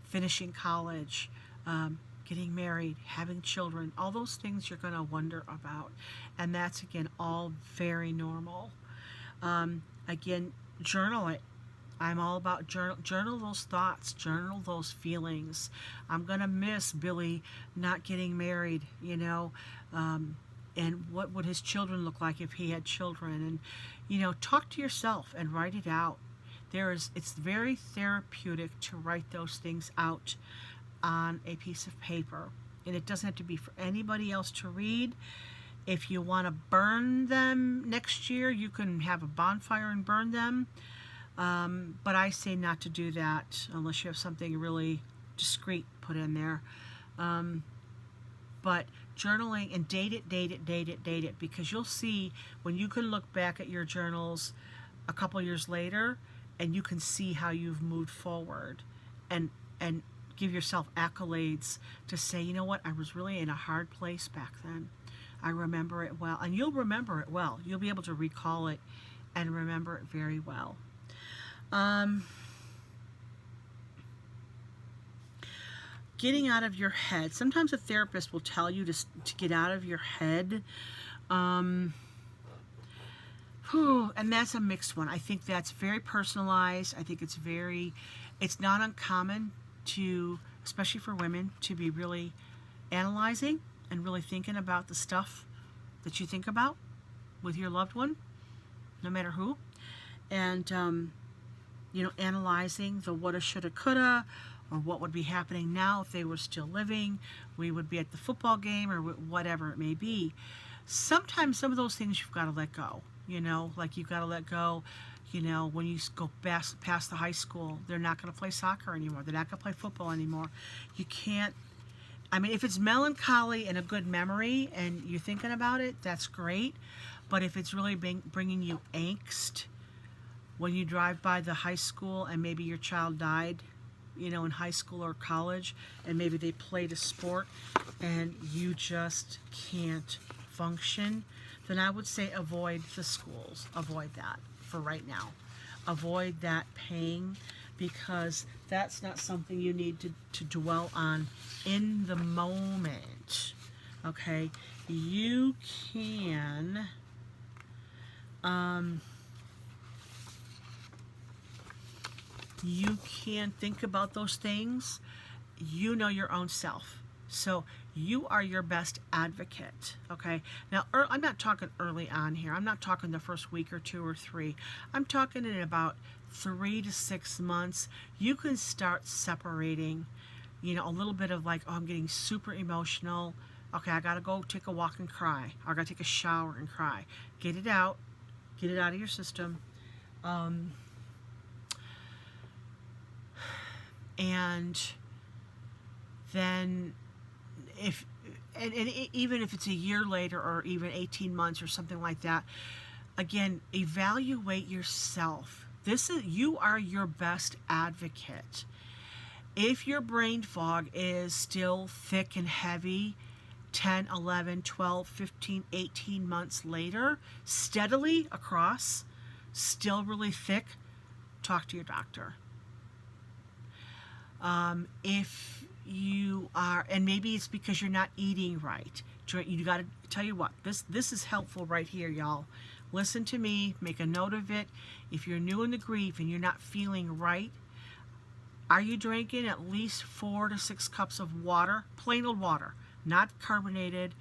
finishing college, getting married, having children, all those things you're going to wonder about. And that's, again, all very normal. Again, journal it. I'm all about journal those thoughts, journal those feelings. I'm going to miss Billy not getting married, and what would his children look like if he had children? And, talk to yourself and write it out. It's very therapeutic to write those things out on a piece of paper. And it doesn't have to be for anybody else to read. If you want to burn them next year, you can have a bonfire and burn them. But I say not to do that unless you have something really discreet put in there. But journaling, and date it, because you'll see when you can look back at your journals a couple years later, and you can see how you've moved forward, and give yourself accolades to say, you know what, I was really in a hard place back then. I remember it well. And you'll remember it well. You'll be able to recall it and remember it very well. Getting out of your head. Sometimes a therapist will tell you to get out of your head. And that's a mixed one. I think that's very personalized. I think it's not uncommon to, especially for women, to be really analyzing and really thinking about the stuff that you think about with your loved one, no matter who. And, analyzing the woulda, shoulda, coulda, or what would be happening now if they were still living. We would be at the football game, or whatever it may be. Sometimes some of those things you've got to let go. Like you've got to let go You know, when you go past the high school, they're not going to play soccer anymore. They're not going to play football anymore. You can't, I mean, if it's melancholy and a good memory and you're thinking about it, that's great. But if it's really bringing you angst when you drive by the high school and maybe your child died, you know, in high school or college, and maybe they played a sport and you just can't function, then I would say avoid the schools. Avoid that for right now. Avoid that pain, because that's not something you need to dwell on in the moment. Okay? You can think about those things. You know your own self. So you are your best advocate, okay? Now, I'm not talking early on here. I'm not talking the first week or 2 or 3. I'm talking in about 3 to 6 months. You can start separating, you know, a little bit of like, oh, I'm getting super emotional. Okay, I got to go take a walk and cry. Or I got to take a shower and cry. Get it out. Get it out of your system. And then even if it's a year later or even 18 months or something like that, again, evaluate yourself. You are your best advocate. If your brain fog is still thick and heavy 10, 11, 12, 15, 18 months later, steadily across, still really thick, talk to your doctor. If you are, and maybe it's because you're not eating right. You got to tell you what, this is helpful right here, y'all. Listen to me, make a note of it. If you're new in the grief and you're not feeling right, are you drinking at least 4 to 6 cups of water, plain old water, not carbonated,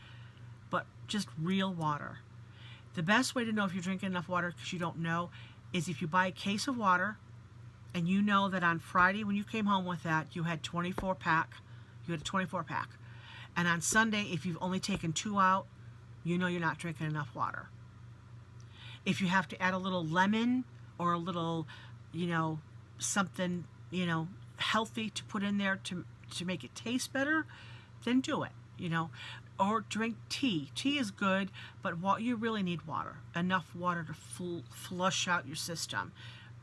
but just real water? The best way to know if you're drinking enough water, because you don't know, is if you buy a case of water and you know that on Friday when you came home with that, you had 24 pack. You had a 24 pack. And on Sunday, if you've only taken 2 out, you know you're not drinking enough water. If you have to add a little lemon or a little, you know, something, you know, healthy to put in there to make it taste better, then do it, you know. Or drink tea. Tea is good, but you really need water. Enough water to flush out your system.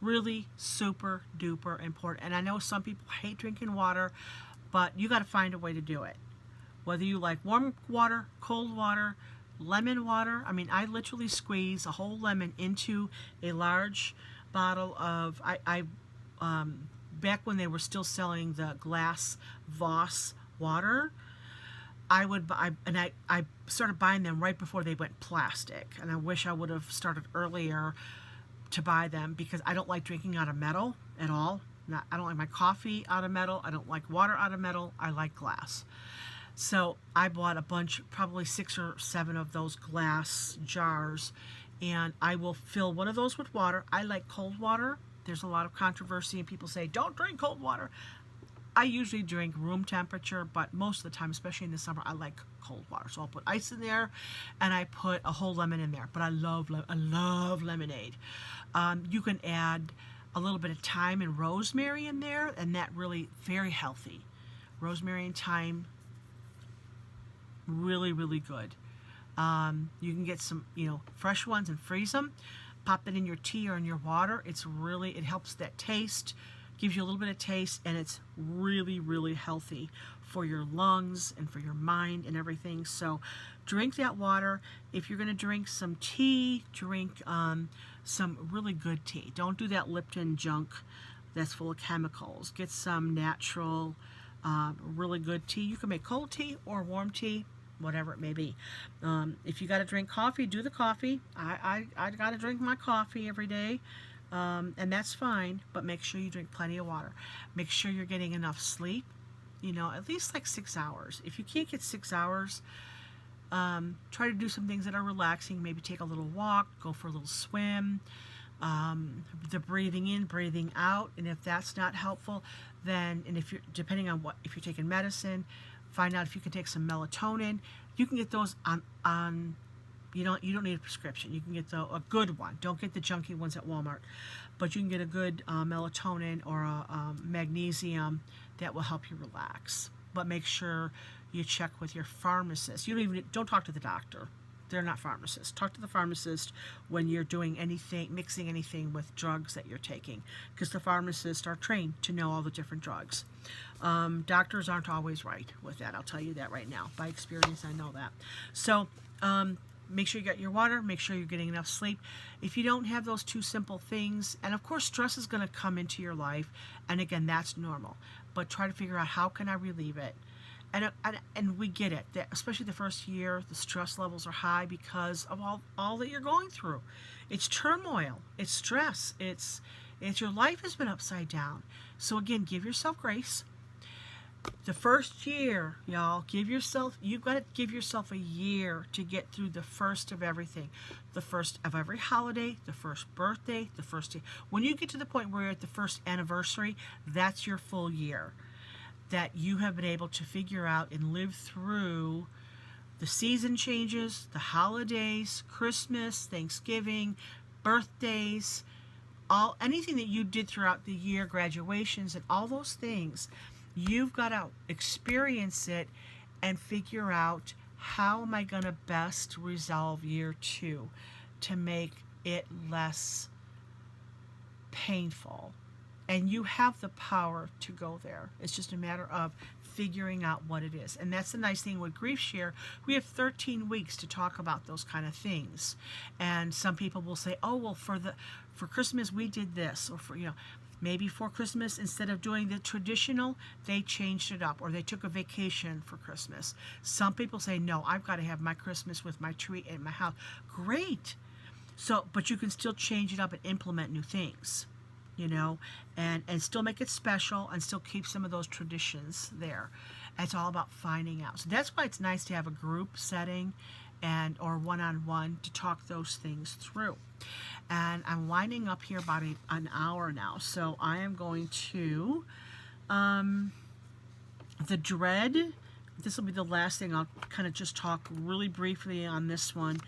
Really super duper important. And I know some people hate drinking water, but you got to find a way to do it. Whether you like warm water, cold water, lemon water. I mean, I literally squeeze a whole lemon into a large bottle of, back when they were still selling the glass Voss water, I started buying them right before they went plastic. And I wish I would have started earlier to buy them, because I don't like drinking out of metal at all. I don't like my coffee out of metal. I don't like water out of metal. I like glass. So I bought a bunch, probably 6 or 7 of those glass jars, and I will fill one of those with water. I like cold water. There's a lot of controversy and people say, don't drink cold water. I usually drink room temperature, but most of the time, especially in the summer, I like cold water. So I'll put ice in there and I put a whole lemon in there, but I love lemonade. You can add a little bit of thyme and rosemary in there, and that really, very healthy. Rosemary and thyme, really, really good. You can get some, you know, fresh ones and freeze them. Pop it in your tea or in your water. It helps that taste, gives you a little bit of taste, and it's really, really healthy for your lungs and for your mind and everything. So drink that water. If you're going to drink some tea, drink some really good tea. Don't do that Lipton junk that's full of chemicals. Get some natural, really good tea. You can make cold tea or warm tea, whatever it may be. If you got to drink coffee, do the coffee. I got to drink my coffee every day, and that's fine, but make sure you drink plenty of water. Make sure you're getting enough sleep, you know, at least like 6 hours. If you can't get 6 hours, try to do some things that are relaxing. Maybe take a little walk, go for a little swim, the breathing in, breathing out. And if that's not helpful, then, and if you're, depending on if you're taking medicine, find out if you can take some melatonin. You can get those on You don't need a prescription. You can get a good one. Don't get the junky ones at Walmart, but you can get a good melatonin or a magnesium that will help you relax. But make sure you check with your pharmacist. Don't talk to the doctor. They're not pharmacists. Talk to the pharmacist when you're doing anything, mixing anything with drugs that you're taking, because the pharmacists are trained to know all the different drugs. Doctors aren't always right with that. I'll tell you that right now. By experience, I know that. So make sure you get your water. Make sure you're getting enough sleep. If you don't have those two simple things, and of course stress is going to come into your life, and again, that's normal. But try to figure out, how can I relieve it? And we get it, that especially the first year, the stress levels are high because of all that you're going through. It's turmoil, it's stress, it's your life has been upside down. So again, give yourself grace. The first year, y'all, you've got to give yourself a year to get through the first of everything. The first of every holiday, the first birthday, the first day. When you get to the point where you're at the first anniversary, that's your full year that you have been able to figure out and live through the season changes, the holidays, Christmas, Thanksgiving, birthdays, anything that you did throughout the year, graduations, and all those things. You've got to experience it and figure out, how am I going to best resolve year 2 to make it less painful. And you have the power to go there. It's just a matter of figuring out what it is. And that's the nice thing with Grief Share. We have 13 weeks to talk about those kind of things. And some people will say, oh, well, for Christmas we did this, or for, maybe for Christmas, instead of doing the traditional, they changed it up, or they took a vacation for Christmas. Some people say, no, I've got to have my Christmas with my tree in my house. Great. So, but you can still change it up and implement new things, and still make it special, and still keep some of those traditions there. It's all about finding out. So that's why it's nice to have a group setting or one-on-one to talk those things through. And I'm winding up here about an hour now, so I am going to the dread. This will be the last thing. I'll kind of just talk really briefly on this one.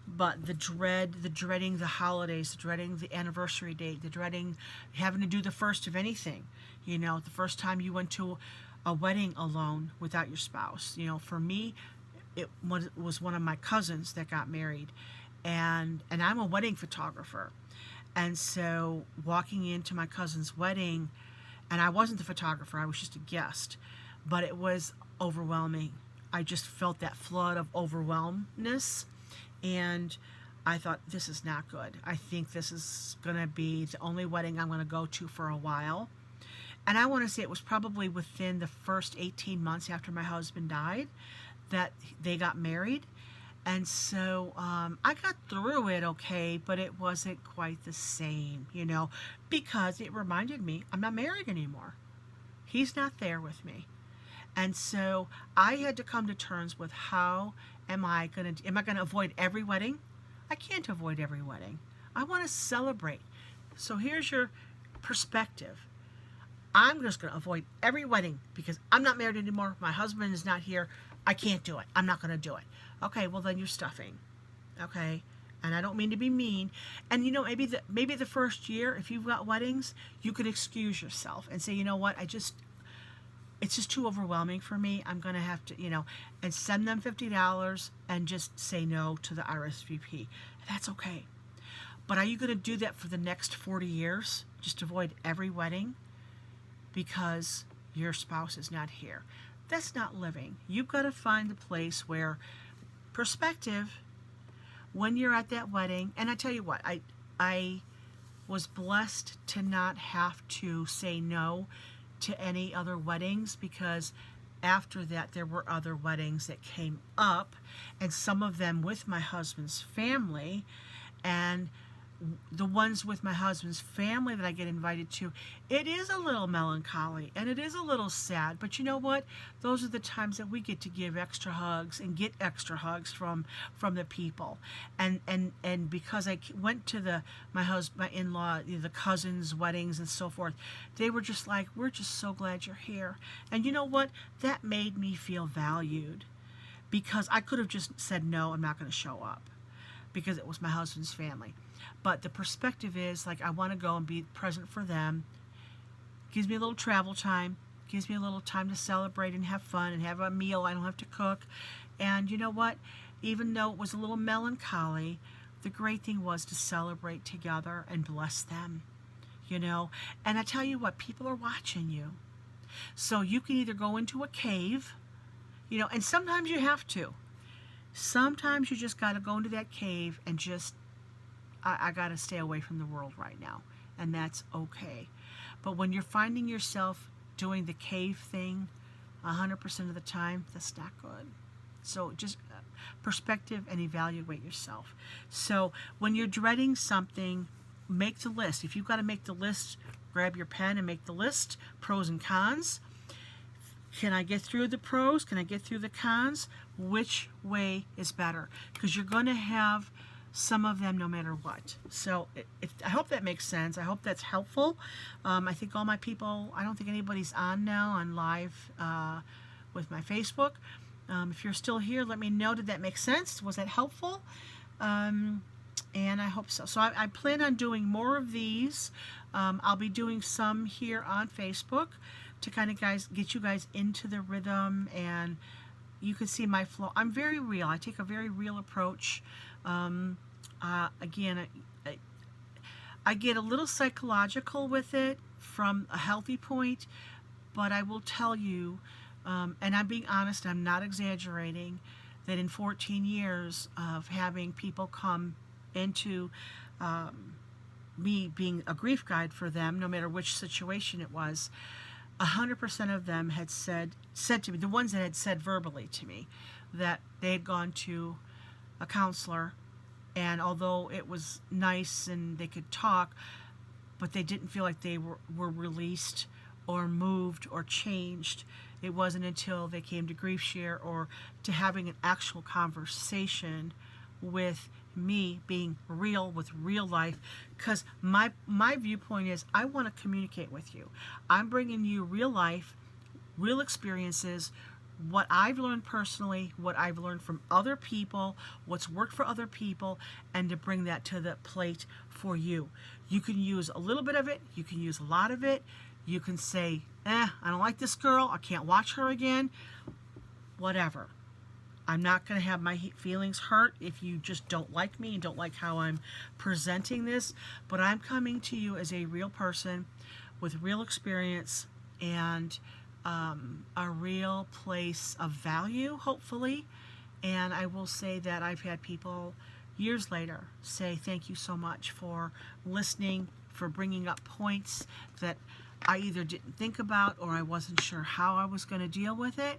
But the dreading the holidays, the dreading the anniversary date, the dreading having to do the first of anything. The first time you went to a wedding alone without your spouse. For me, it was one of my cousins that got married. And I'm a wedding photographer. And so walking into my cousin's wedding, and I wasn't the photographer, I was just a guest. But it was overwhelming. I just felt that flood of overwhelmness. And I thought, this is not good. I think this is going to be the only wedding I'm going to go to for a while. And I want to say it was probably within the first 18 months after my husband died that they got married. And so I got through it okay, but it wasn't quite the same, because it reminded me I'm not married anymore. He's not there with me. And so I had to come to terms with, how am I going to avoid every wedding? I can't avoid every wedding. I want to celebrate. So here's your perspective. I'm just going to avoid every wedding because I'm not married anymore. My husband is not here. I can't do it. I'm not going to do it. Okay, well then you're stuffing. Okay? And I don't mean to be mean. And maybe the first year, if you've got weddings, you could excuse yourself and say, you know what, it's just too overwhelming for me. I'm going to have to, and send them $50 and just say no to the RSVP. That's okay. But are you going to do that for the next 40 years? Just avoid every wedding because your spouse is not here? That's not living. You've got to find a place where perspective, when you're at that wedding, and I tell you what, I was blessed to not have to say no to any other weddings, because after that there were other weddings that came up, and some of them with my husband's family, and the ones with my husband's family that I get invited to, it is a little melancholy and it is a little sad, but you know what, those are the times that we get to give extra hugs and get extra hugs from the people, and because I went to my in-law, the cousins' weddings and so forth, they were just like, we're just so glad you're here. And you know what, that made me feel valued, because I could have just said no, I'm not going to show up. because it was my husband's family. But the perspective is like I want to go and be present for them. Gives me a little travel time, gives me a little time to celebrate and have fun and have a meal I don't have to cook. And you know what? Even though it was a little melancholy, the great thing was to celebrate together and bless them, you know. And I tell you what, people are watching you. So you can either go into a cave, you know, and sometimes you have to. Sometimes you just got to go into that cave and just, I got to stay away from the world right now. And that's okay. But when you're finding yourself doing the cave thing 100% of the time, that's not good. So just perspective and evaluate yourself. So when you're dreading something, make the list. If you've got to make the list, grab your pen and make the list, pros and cons. Can I get through the pros? Can I get through the cons? Which way is better? Because you're going to have some of them no matter what. So I hope that makes sense. I hope that's helpful. I think all my people, I don't think anybody's on now on live with my Facebook. If you're still here, let me know. Did that make sense? Was that helpful? And I hope so. So I plan on doing more of these. I'll be doing some here on Facebook to kind of get you guys into the rhythm, and you can see my flow. I'm very real. I take a very real approach. Again, I get a little psychological with it from a healthy point, but I will tell you, and I'm being honest, I'm not exaggerating, that in 14 years of having people come into me being a grief guide for them, no matter which situation it was, 100% of them had said to me, the ones that had said verbally to me, that they had gone to a counselor, and although it was nice and they could talk, but they didn't feel like they were released or moved or changed. It wasn't until they came to Grief Share or to having an actual conversation with me, being real with real life, because my viewpoint is I want to communicate with you. I'm bringing you real life, real experiences, what I've learned personally, what I've learned from other people, what's worked for other people, and to bring that to the plate for you. You can use a little bit of it, you can use a lot of it. You can say, I don't like this girl, I can't watch her again, whatever. I'm not going to have my feelings hurt if you just don't like me and don't like how I'm presenting this, but I'm coming to you as a real person with real experience and a real place of value, hopefully. And I will say that I've had people years later say thank you so much for listening, for bringing up points that I either didn't think about or I wasn't sure how I was going to deal with it.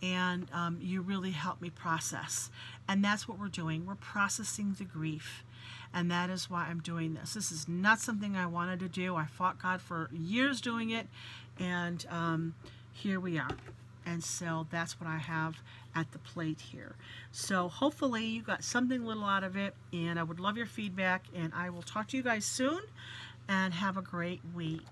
And you really helped me process. And that's what we're doing. We're processing the grief. And that is why I'm doing this. This is not something I wanted to do. I fought God for years doing it. And here we are. And so that's what I have at the plate here. So hopefully you got something little out of it. And I would love your feedback. And I will talk to you guys soon. And have a great week.